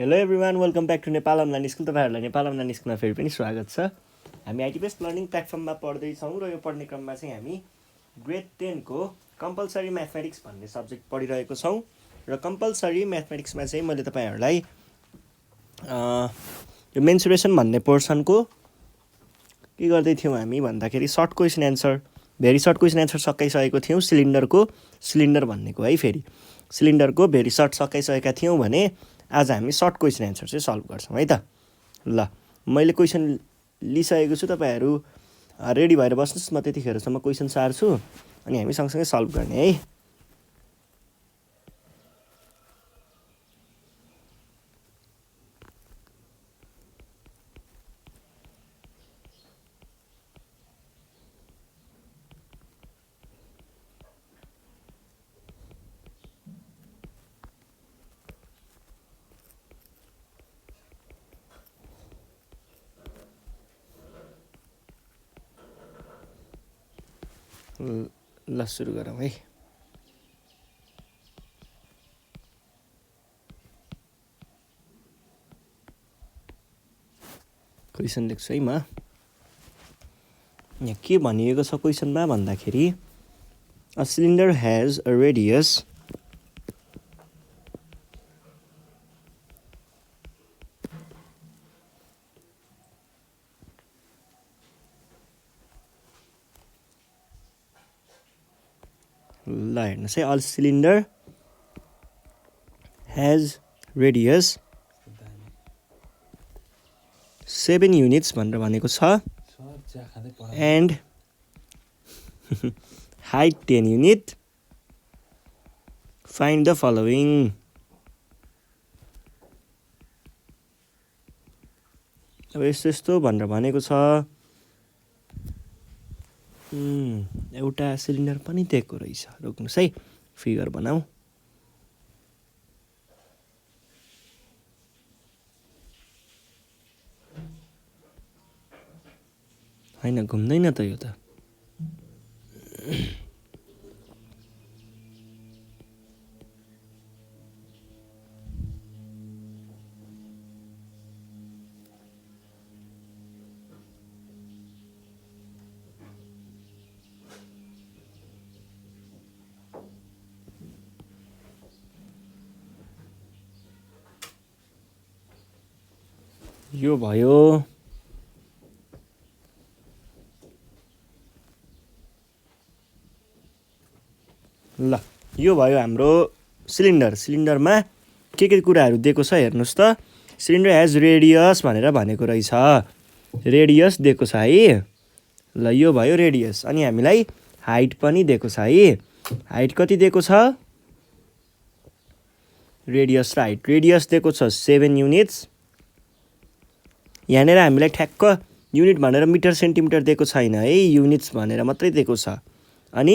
Hello everyone, welcome back to Nepal online school. तपाईँहरूलाई Nepal online स्कुलमा फेरि पनि स्वागत छ। हामी आइटी बेस्ड लर्निङ प्लेटफर्ममा पढ्दैछौँ र यो पढ्ने क्रममा चाहिँ हामी ग्रेड 10 को कम्पलसरी म्याथमेटिक्स भन्ने सब्जेक्ट पढिरहेको छौँ। र कम्पलसरी म्याथमेटिक्समा चाहिँ मैले तपाईँहरूलाई यो मेन्सुरेसन भन्ने पोर्सनको के गर्दै थियौँ हामी भन्दाखेरि short question answer, very short question answer सकाइसकेको थियौँ। सिलिन्डर भन्नेको है, फेरि सिलिन्डरको भेरी सर्ट सकाइसकेका थियौँ भने आज हामी सर्ट क्वेसन एन्सर चाहिँ सल्भ गर्छौँ है त। ल, मैले क्वेसन लिइसकेको छु, तपाईँहरू रेडी भएर बस्नुहोस्। म त्यतिखेरसम्म क्वेसन सार्छु अनि हामी सँगसँगै सल्भ गर्ने है। ल सुरु गरौँ है। क्वेसन लेख्छु है म। यहाँ के भनिएको छ क्वेसनमा भन्दाखेरि a cylinder has a radius ल हेर्नुहोस् है, a cylinder has radius 7 units भनेर भनेको छ and white 10 unit. Find the following. अब यस्तो भनेर भनेको छ। एउटा सिलिन्डर पनि दिएको रहेछ, रोक्नुहोस् है, फिगर बनाऊ। होइन, घुम्दैन त यो त। यो भयो। ल, यो भयो हाम्रो सिलिन्डर। सिलिन्डरमा के कुराहरू दिएको छ हेर्नुहोस् त। सिलिन्डर हेज रेडियस भनेर भनेको रहेछ, रेडियस दिएको छ है। ल, यो भयो रेडियस। अनि हामीलाई हाइट पनि दिएको छ है। हाइट कति दिएको छ? रेडियस र हाइट। रेडियस दिएको छ 7 युनिट्स। यहाँनिर हामीलाई ठ्याक्क युनिट भनेर मिटर सेन्टिमिटर दिएको छैन है, युनिट्स भनेर मात्रै दिएको छ। अनि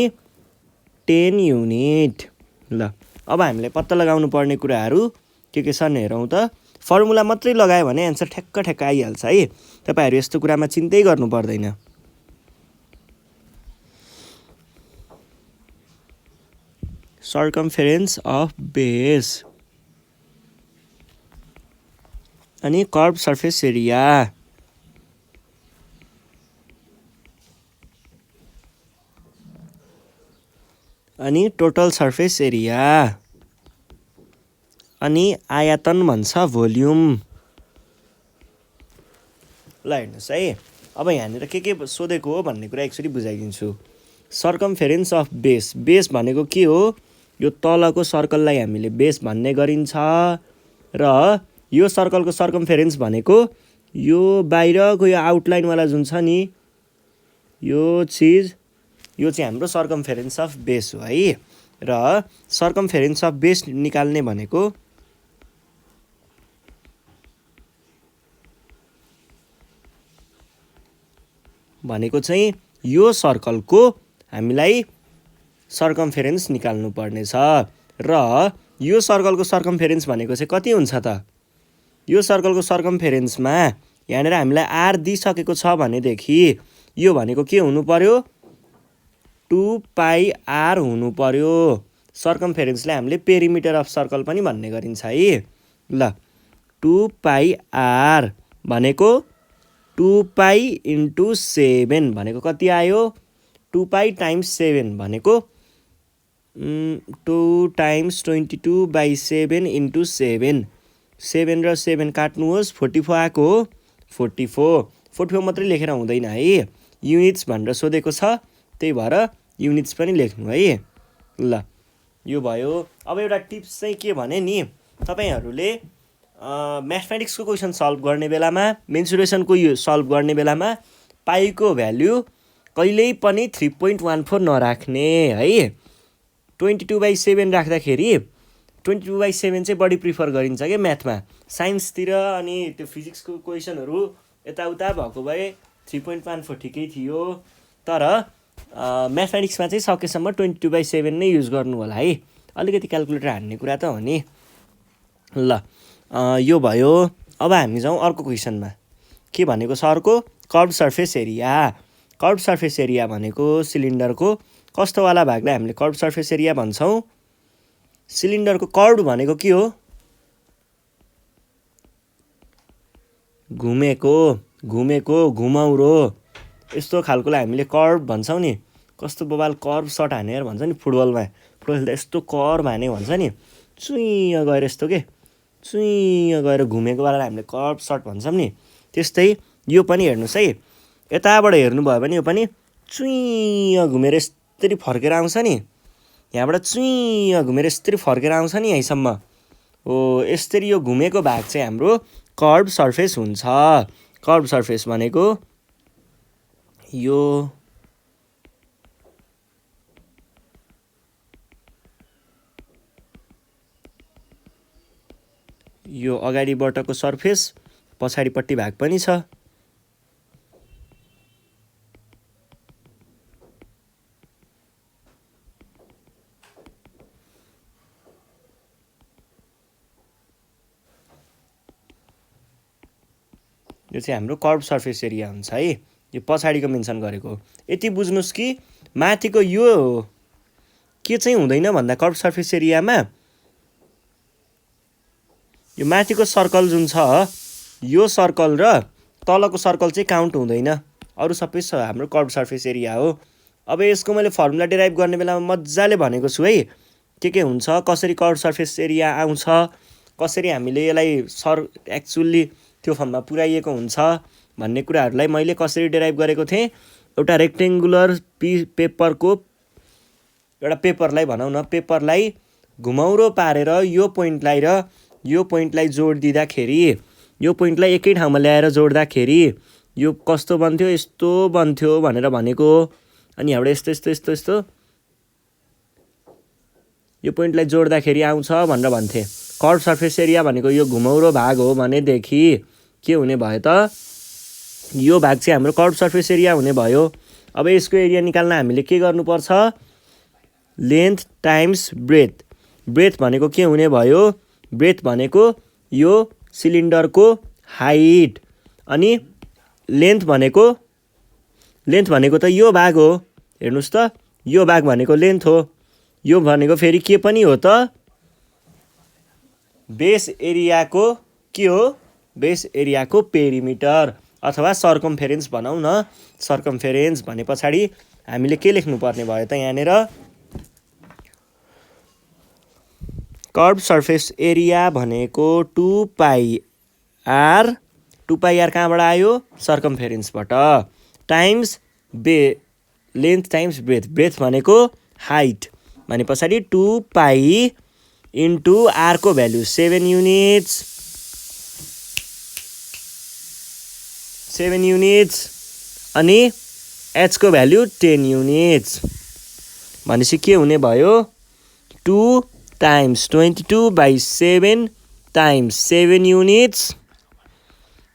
10 युनिट। ल, अब हामीले पत्ता लगाउनु पर्ने कुराहरू के छन् हेरौँ त। फर्मुला मात्रै लगायो भने एन्सर ठ्याक्क आइहाल्छ है। तपाईँहरू यस्तो कुरामा चिन्तै गर्नु पर्दैन। सर्कमफेरेन्स अफ बेस अनि कर्भ सर्फेस एरिया अनि टोटल सर्फेस एरिया अनि आयतन भन्छ भोल्युम। ल हेर्नुहोस् है, अब यहाँनिर के सोधेको हो भन्ने कुरा एकचोटि बुझाइदिन्छु। सर्कमफेरेन्स अफ बेस। बेस भनेको के हो? यो तलको सर्कललाई हामीले बेस भन्ने गरिन्छ। र यो सर्कलको सर्कमफेरेन्स भनेको यो बाहिरको यो आउटलाइनवाला जुन छ नि, यो चिज, यो चाहिँ हाम्रो सर्कमफेरेन्स अफ बेस हो है। र सर्कमफेरेन्स अफ बेस निकाल्ने भनेको चाहिँ यो सर्कलको हामीलाई सर्कमफेरेन्स निकाल्नु पर्नेछ। र यो सर्कलको सर्कमफेरेन्स भनेको चाहिँ कति हुन्छ त? यो सर्कलको सर्कमफेरेन्समा यहाँनिर हामीलाई आर दिइसकेको छ भनेदेखि यो भनेको के हुनु पर्यो? 2πr हुनु पर्यो। सर्कमफेरेन्सलाई हामीले पेरिमिटर अफ सर्कल पनि भन्ने गरिन्छ है। ल, 2 पाई आर भनेको 2 पाई इन्टु 7 भनेको कति आयो 2 पाई टाइम्स 7 भनेको 2 टाइम्स 22/7 इन्टु 7 7 र 7 काट्नुहोस् 44 आएको हो 44 मात्रै लेखेर हुँदैन है युनिट्स भनेर सोधेको छ त्यही भएर युनिट्स पनि लेख्नु है ल यो भयो। अब एउटा टिप्स चाहिँ के भने नि तपाईहरूले म्याथमेटिक्सको क्वेसन सल्भ गर्ने बेलामा मेन्सुरेसनको यो सल्भ गर्ने बेलामा पाईको भ्याल्यु कहिल्यै पनि 3.14 नराख्ने है 22/7 राख्दाखेरि 22/7 चाहिँ बढी प्रिफर गरिन्छ क्या म्याथमा साइन्सतिर अनि त्यो फिजिक्सको क्वेसनहरू यताउता भएको भए 3.14 ठिकै थियो तर म्याथमेटिक्समा चाहिँ सकेसम्म 22/7 नै युज गर्नु होला है अलिकति क्यालकुलेटर हान्ने कुरा त हो नि ल यो भयो। अब हामी जाउँ अर्को क्वेसनमा के भनेको छ अर्को कर्भ सर्फेस एरिया भनेको सिलिन्डरको कस्तोवाला भागलाई हामीले कर्भ सर्फेस एरिया भन्छौँ सिलिन्डरको कर्भ भनेको के हो घुमेको घुमाउरो यस्तो खालकोलाई हामीले कर्भ भन्छौँ नि कस्तो बबाल कर्भ सट हानेर भन्छ नि फुटबल खेल्दा यस्तो कर्भ हाने भन्छ नि चुइँ गएर यस्तो के चुइँ गएर घुमेकोवालालाई हामीले कर्भ सट भन्छौँ नि त्यस्तै यो पनि हेर्नुहोस् है यताबाट हेर्नुभयो भने यो पनि चुइँ घुमेर यसरी फर्केर आउँछ नि यहाँबाट चुइँ घुमेर यसरी फर्केर आउँछ नि यहीँसम्म हो यसरी यो घुमेको भाग चाहिँ हाम्रो कर्भ सर्फेस हुन्छ कर्भ सर्फेस भनेको यो अगाडिबाटको सर्फेस पछाडिपट्टि भाग पनि छ यो चाहिँ हाम्रो कर्भ सर्फेस एरिया हुन्छ है यो पछाडिको मेन्सन गरेको यति बुझ्नुहोस् कि माथिको यो के चाहिँ हुँदैन भन्दा कर्भ सर्फेस एरियामा यो माथिको सर्कल जुन छ यो सर्कल र तलको सर्कल चाहिँ काउन्ट हुँदैन अरू सबै हाम्रो कर्भ सर्फेस एरिया हो। अब यसको मैले फर्मुला डेराइभ गर्ने बेलामा मजाले भनेको छु है के हुन्छ कसरी कर्भ सर्फेस एरिया आउँछ कसरी हामीले यसलाई एक्चुअली त्यो फर्ममा पुर्याइएको हुन्छ भन्ने कुराहरूलाई मैले कसरी डेराइभ गरेको थिएँ एउटा रेक्टेङ्गुलर पेपरको एउटा पेपरलाई भनौँ न पेपरलाई घुमाउरो पारेर यो पोइन्टलाई जोड दिँदाखेरि यो पोइन्टलाई एकै ठाउँमा ल्याएर जोड्दाखेरि यो कस्तो बन्थ्यो यस्तो बन्थ्यो भनेर भनेको अनि यहाँबाट यस्तो यो पोइन्टलाई जोड्दाखेरि आउँछ भनेर भन्थे कर्भ सर्फेस एरिया भनेको यो घुमाउरो भाग हो भनेदेखि के हुने भयो त यो भाग चाहिँ हाम्रो कर्भ सर्फेस एरिया हुने भयो। अब यसको एरिया निकाल्न हामीले के गर्नुपर्छ लेन्थ टाइम्स ब्रेथ भनेको के हुने भयो ब्रेथ भनेको यो सिलिन्डरको हाइट अनि लेन्थ भनेको त यो भाग हो हेर्नुहोस् त यो भाग भनेको लेन्थ हो यो भनेको फेरि के पनि हो त बेस एरियाको के हो बेस एरियाको पेरिमिटर अथवा सर्कमफेरेन्स भनौँ न सर्कमफेरेन्स भने पछाडि हामीले के लेख्नु पर्ने भयो त यहाँनिर कर्भ सर्फेस एरिया भनेको 2 पाई आर कहाँबाट आयो सर्कमफेरेन्सबाट टाइम्स लेन्थ टाइम्स ब्रेथ भनेको हाइट भने पछाडि 2 पाई इन्टु आरको भ्याल्यु 7 युनिट्स अनि एचको भ्याल्यु 10 युनिट्स भनेपछि के हुने भयो 2 times 22/7 times 7 units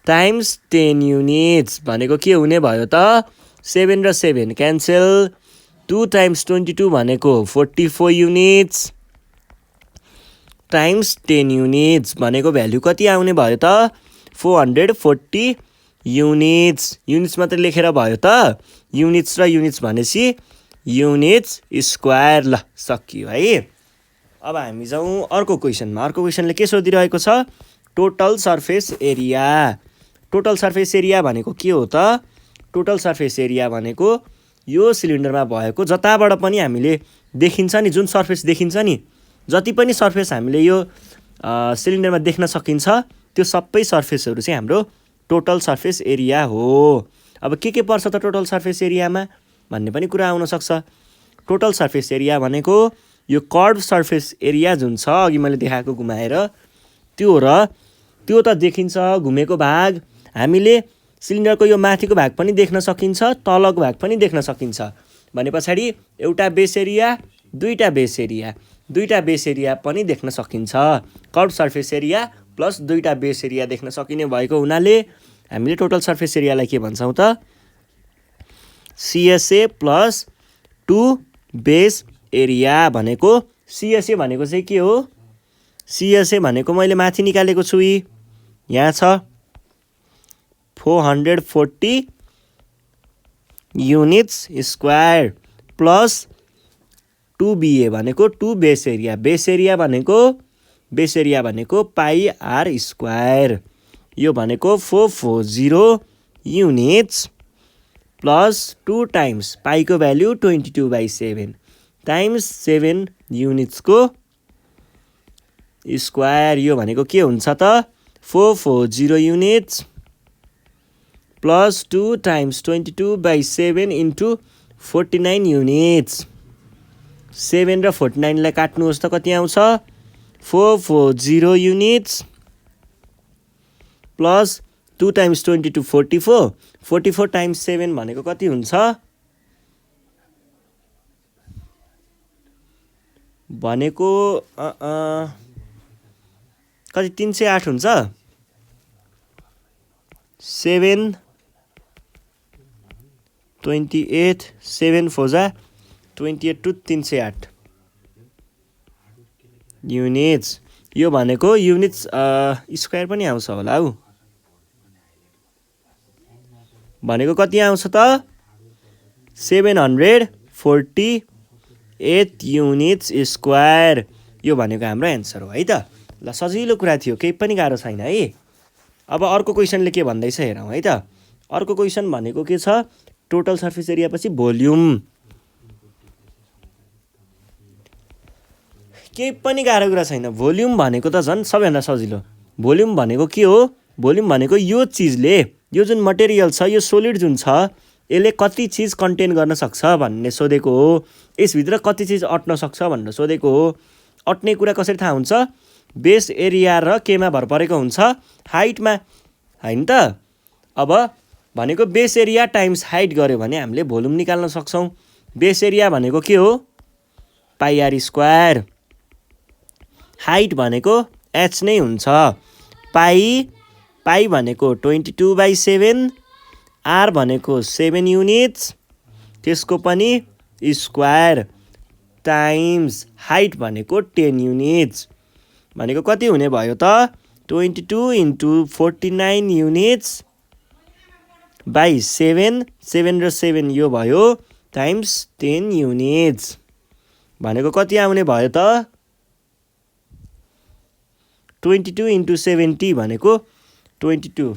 times 10 units भनेको के हुने भयो त 7 र 7 क्यान्सल 2 टाइम्स 22 भनेको 44 युनिट्स टाइम्स 10 युनिट्स भनेको भ्याल्यु कति आउने भयो त 440 युनिट्स मात्रै लेखेर भयो त युनिट्स र युनिट्स भनेपछि युनिट्स स्क्वायर ल सकियो है। अब हामी जाउँ अर्को क्वेसनले के सोधिरहेको छ total surface area. Total surface area भनेको के हो त? टोटल सर्फेस एरिया भनेको यो सिलिन्डरमा भएको जताबाट पनि हामीले देखिन्छ नि, जुन सर्फेस देखिन्छ नि, जति पनि सर्फेस हामीले यो सिलिन्डरमा देख्न सकिन्छ त्यो सबै सर्फेसहरू चाहिँ हाम्रो टोटल सर्फेस एरिया हो। अब के पर्छ त टोटल सर्फेस एरियामा भन्ने पनि कुरा आउनसक्छ। टोटल सर्फेस एरिया भनेको यो कर्भ सर्फेस एरिया जुन छ अघि मैले देखाएको घुमाएर त्यो त्यो त देखिन्छ घुमेको भाग। हामीले सिलिन्डरको यो माथिको भाग पनि देख्न सकिन्छ, तलको भाग पनि देख्न सकिन्छ भने पछाडि एउटा बेस एरिया, दुईटा बेस एरिया पनि देख्न सकिन्छ। कर्भ सर्फेस एरिया प्लस दुईटा बेस एरिया देख्न सकिने भएको हुनाले हामीले टोटल सर्फेस एरियालाई के भन्छौँ त? CSA प्लस 2 बेस एरिया भनेको। CSA भनेको चाहिँ के हो? CSA भनेको मैले माथि निकालेको छु, यहाँ छ 440 युनिट्स स्क्वायर प्लस 2BA भनेको 2 बेस एरिया। बेस एरिया भनेको पाई आर स्क्वायर। यो भनेको 440 युनिट्स प्लस 2 टाइम्स पाईको भ्याल्यु 22/7 टाइम्स 7 युनिट्सको स्क्वायर। यो भनेको के हुन्छ त? 440 units plus 2 times 22/7 into 49 units. 7 र 49लाई काट्नुहोस् त कति आउँछ? 440 युनिट्स प्लस 2 टाइम्स 22 44। 44 टाइम्स 7 भनेको कति हुन्छ? भनेको कति 308 हुन्छ। 7 28 7 4 28 टु 308 युनिट्स। यो भनेको युनिट्स स्क्वायर पनि आउँछ होला हौ। भनेको कति आउँछ त? 748 युनिट्स स्क्वायर। यो भनेको हाम्रो एन्सर हो है त। ल सजिलो कुरा थियो, केही पनि गाह्रो छैन है। अब अर्को क्वेसनले के भन्दैछ हेरौँ है त। अर्को क्वेसन भनेको के छ? टोटल सर्फेस एरिया पछि भोल्युम। केही पनि गाह्रो कुरा छैन। भोल्युम भनेको त झन् सबैभन्दा सजिलो। भोल्युम भनेको के हो? भोल्युम भनेको यो चिजले, यो जुन मटेरियल छ, यो सोलिड जुन छ, यसले कति चिज कन्टेन गर्न सक्छ भन्ने सोधेको हो। यसभित्र कति चिज अट्न सक्छ भनेर सोधेको हो। अट्ने कुरा कसरी थाहा हुन्छ? बेस एरिया र केमा भर परेको हुन्छ? हाइटमा, होइन त? अब भनेको बेस एरिया टाइम्स हाइट गऱ्यो भने हामीले भोल्युम निकाल्न सक्छौँ। बेस एरिया भनेको के हो? पाई आर स्क्वायर। हाइट भनेको h नै हुन्छ। पाई भनेको 22/7, आर भनेको 7 युनिट्स, त्यसको पनि स्क्वायर टाइम्स हाइट भनेको 10 युनिट्स। भनेको कति हुने भयो त? 22 इन्टु 49 युनिट्स बाई 7 र 7 यो भयो टाइम्स 10 युनिट्स। भनेको कति आउने भयो त? 22 इन्टु 70 भनेको 22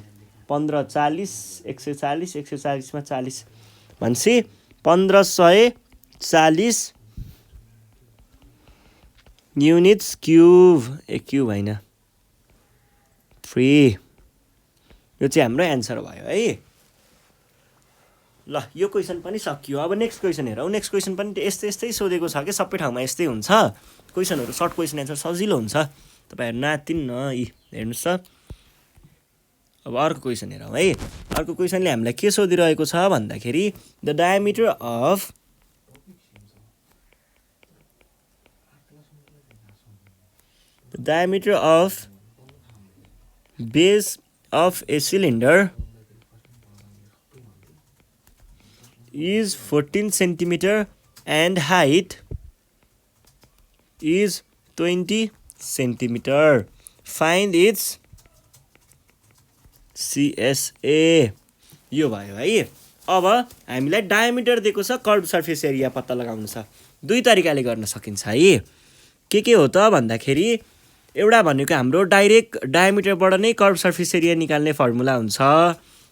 15 40 140 140 मा 40 भनेपछि 1540 युनिट्स क्युब। क्युब होइन, फ्री। यो चाहिँ हाम्रो एन्सर भयो है। ल यो क्वेसन पनि सकियो। अब नेक्स्ट क्वेसन हेरौँ। नेक्स्ट क्वेसन पनि यस्तै सोधेको छ कि सबै ठाउँमा यस्तै हुन्छ। क्वेसनहरू सर्ट क्वेसन एन्सर सजिलो हुन्छ। तपाईँहरू नातिन्न यी हेर्नुहोस् त। अब अर्को क्वेसन हेरौँ है। अर्को क्वेसनले हामीलाई के सोधिरहेको छ भन्दाखेरि the diameter of base of a cylinder is 14 centimeter and height is 20 centimeter. Find its CSA. यो भयो है। अब हामीलाई डायमिटर दिएको छ, कर्भ सर्फेस एरिया पत्ता लगाउनु छ। दुई तरिकाले गर्न सकिन्छ है। के हो त भन्दाखेरि एउटा भनेको हाम्रो डाइरेक्ट डायमिटरबाट नै कर्भ सर्फेस एरिया निकाल्ने फर्मुला हुन्छ,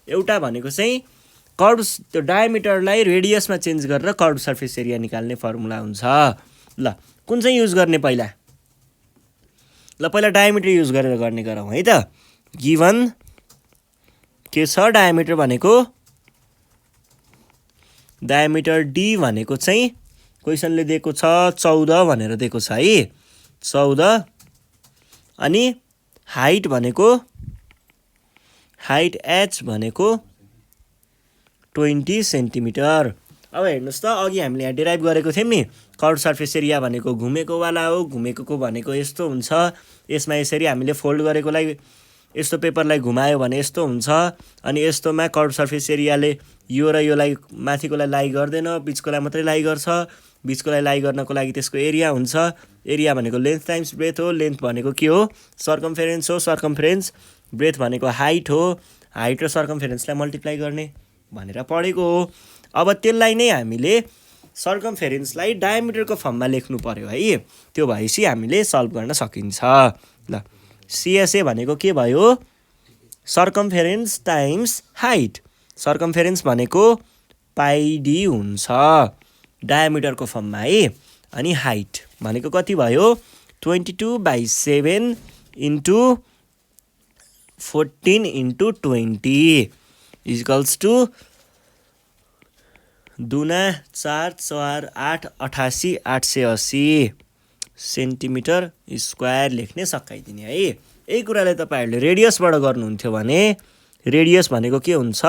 एउटा भनेको चाहिँ कर्भ त्यो डायमिटरलाई रेडियसमा चेन्ज गरेर कर्भ सर्फेस एरिया निकाल्ने फर्मुला हुन्छ। ल कुन चाहिँ युज गर्ने पहिला? ल पहिला डायमिटर युज गरेर गर्ने गरौँ है त। गिभन के छ डायमिटर भनेको, डायमिटर डी भनेको चाहिँ क्वेसनले दिएको छ 14 भनेर दिएको छ है, 14। अनि हाइट भनेको, हाइट एच भनेको 20 सेन्टिमिटर। अब हेर्नुहोस् त, अघि हामीले यहाँ डिराइभ गरेको थियौँ नि, कर्भ सर्फेस एरिया भनेको घुमेकोवाला हो, घुमेको भनेको यस्तो हुन्छ, यसमा यसरी हामीले फोल्ड गरेकोलाई यस्तो पेपरलाई घुमायो भने यस्तो हुन्छ, अनि यस्तोमा कर्भ सर्फेस एरियाले यो र योलाई माथिकोलाई लाइ गर्दैन, बिचकोलाई मात्रै लाइ गर्छ, बिचकोलाई लाइ गर्नको लागि त्यसको एरिया हुन्छ। एरिया भनेको लेन्थ टाइम्स ब्रेथ हो, लेन्थ भनेको के हो? सर्कमफेरेन्स हो, सर्कमफेरेन्स ब्रेथ भनेको हाइट हो, हाइट र सर्कमफेरेन्सलाई मल्टिप्लाई गर्ने भनेर पढेको हो। अब त्यसलाई नै हामीले सर्कमफेरेन्सलाई डायमिटरको फर्ममा लेख्नु पर्यो है, त्यो भएपछि हामीले सल्भ गर्न सकिन्छ। ल सिएसए भनेको के भयो? सर्कमफेरेन्स टाइम्स हाइट। सर्कमफेरेन्स भनेको पाइडी हुन्छ डायमिटरको फर्ममा है, अनि हाइट भनेको कति भयो? 22/7 into 14 into 20 equals to 2 4 4 8 88 880 centimetre square लेख्ने सकाइदिने है। यही कुराले तपाईँहरूले रेडियसबाट गर्नुहुन्थ्यो भने, रेडियस भनेको के हुन्छ?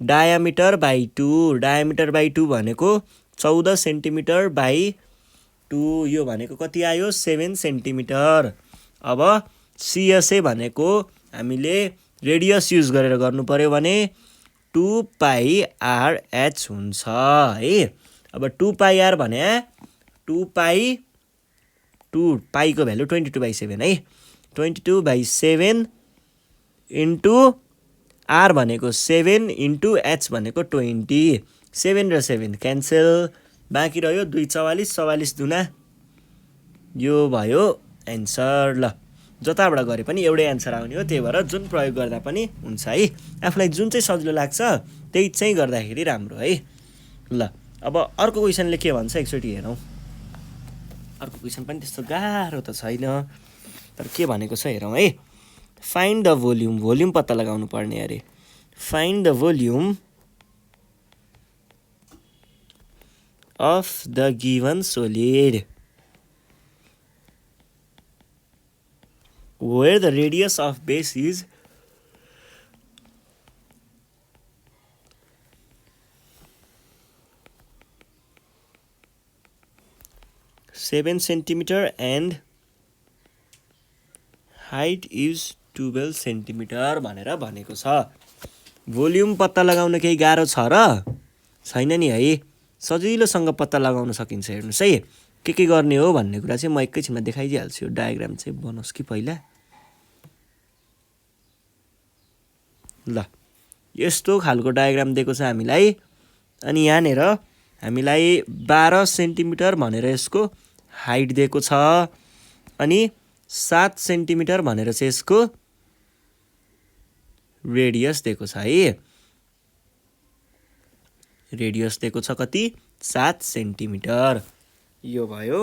डायामिटर बाई 2, डायामिटर बाई 2 भनेको 14 सेन्टिमिटर बाई 2, यो भनेको कति आयो? 7 सेन्टिमिटर। अब सिएसए भनेको हामीले रेडियस युज गरेर गर्नु पर्यो भने 2πRh हुन्छ है। अब 2πR भने 2 पाईको भ्यालु 22/7 है, 22/7 इन्टु R भनेको 7 इन्टु H भनेको 20, 7 र 7 क्यान्सल, बाँकी रह्यो 2 44 44 दुना, यो भयो एन्सर। ल जताबाट गरे पनि एउटै एन्सर आउने हो, त्यही भएर जुन प्रयोग गर्दा पनि हुन्छ है, आफूलाई जुन चाहिँ सजिलो लाग्छ त्यही चाहिँ गर्दाखेरि राम्रो है। ल अब अर्को क्वेसनले के भन्छ एकचोटि हेरौँ। अर्को क्वेसन पनि त्यस्तो गाह्रो त छैन, तर के भनेको छ हेरौँ है। फाइन्ड द भोल्युम, भोल्युम पत्ता लगाउनु पर्ने अरे। Find the volume of the given solid where the radius of base is 7 centimeter and height is 12 centimetre भनेर भनेको छ। भोल्युम पत्ता लगाउन केही गाह्रो छ र छैन नि है, सजिलोसँग पत्ता लगाउन सकिन्छ। हेर्नुहोस् है, के गर्ने हो भन्ने कुरा चाहिँ म एकैछिनमा देखाइदिइहाल्छु। डायग्राम चाहिँ बनोस् कि पहिला। ल यस्तो खालको डायग्राम दिएको छ हामीलाई, अनि यहाँनिर हामीलाई 12 सेन्टिमिटर भनेर यसको हाइट दिएको छ, अनि 7 सेन्टिमिटर भनेर चाहिँ यसको रेडियस दिएको छ है। रेडियस दिएको छ कति? 7 सेन्टिमिटर। यो भयो।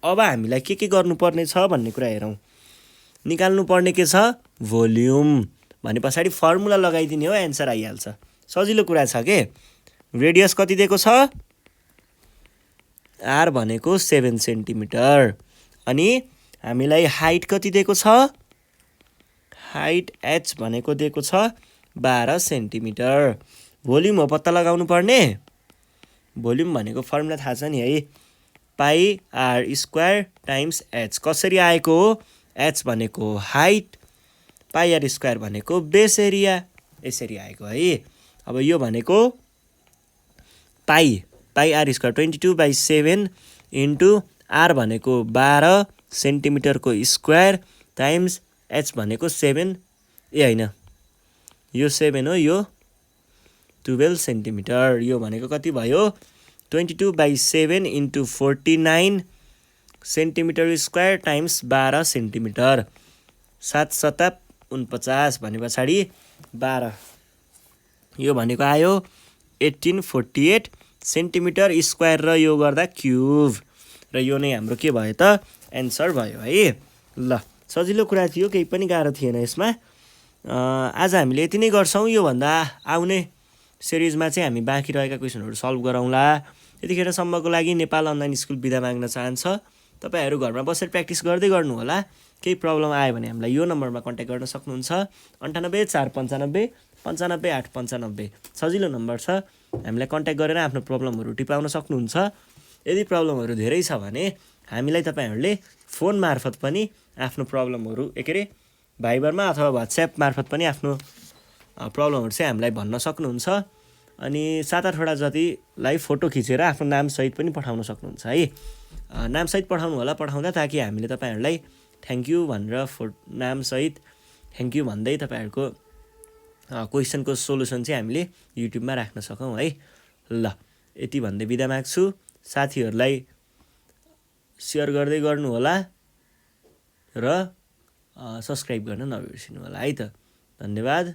अब हामीलाई के गर्नुपर्ने छ भन्ने कुरा हेरौँ। निकाल्नु पर्ने के छ? भोल्युम। भने पछाडि फर्मुला लगाइदिने हो, एन्सर आइहाल्छ। सजिलो कुरा छ के। रेडियस कति दिएको छ? आर भनेको 7 सेन्टिमिटर, अनि हामीलाई हाइट कति दिएको छ? हाइट एच भनेको दिएको छ 12 सेन्टिमिटर। भोल्युम हो पत्ता लगाउनु पर्ने। भोल्युम भनेको फर्मुला थाहा छ नि है, पाई आर स्क्वायर टाइम्स एच। कसरी आएको हो? एच भनेको हाइट, पाई आर स्क्वायर भनेको बेस एरिया, यसरी आएको है। अब यो भनेको पाई आर स्क्वायर 22/7 इन्टु आर भनेको 12 सेन्टिमिटरको स्क्वायर टाइम्स एच भनेको 7, ए होइन यो 7 हो, यो 12 सेन्टिमिटर। यो भनेको कति भयो? 22/7 into 49 centimetre square times 12 centimetre. 7 सता 49 भने पछाडि 12 यो भनेको आयो 1848 सेन्टिमिटर स्क्वायर र यो गर्दा क्युब र यो नै हाम्रो के भयो त एन्सर भयो है। ल सजिलो कुरा थियो, केही पनि गाह्रो थिएन यसमा। आज हामीले यति नै गर्छौँ। योभन्दा आउने सिरिजमा चाहिँ हामी बाँकी रहेका क्वेसनहरू सल्भ गरौँला। यतिखेरसम्मको लागि नेपाल अनलाइन स्कुल बिदा माग्न चाहन्छ। तपाईँहरू घरमा बसेर प्र्याक्टिस गर्दै गर्नु होला। केही प्रब्लम आयो भने हामीलाई यो नम्बरमा कन्ट्याक्ट गर्न सक्नुहुन्छ 98 495 95 895। सजिलो नम्बर छ, हामीलाई कन्ट्याक्ट गरेर आफ्नो प्रब्लमहरू टिपाउन सक्नुहुन्छ। यदि प्रब्लमहरू धेरै छ भने हामीलाई तपाईँहरूले फोन मार्फत पनि आफ्नो प्रब्लमहरू भाइबरमा अथवा वाट्सएप मार्फत पनि आफ्नो प्रब्लमहरू चाहिँ हामीलाई भन्न सक्नुहुन्छ। अनि 7-8वटा जतिलाई फोटो खिचेर आफ्नो नामसहित पनि पठाउन सक्नुहुन्छ है। नामसहित पठाउनु होला, पठाउँदा ताकि हामीले तपाईँहरूलाई थ्याङ्क यू भनेर नामसहित थ्याङ्क यू भन्दै तपाईँहरूको क्वेसनको सोल्युसन चाहिँ हामीले युट्युबमा राख्न सकौँ है। ल यति भन्दै बिदा माग्छु। साथीहरूलाई सेयर गर्दै गर्नु होला र सब्सक्राइब गर्न नबिर्सिनु होला है त। धन्यवाद।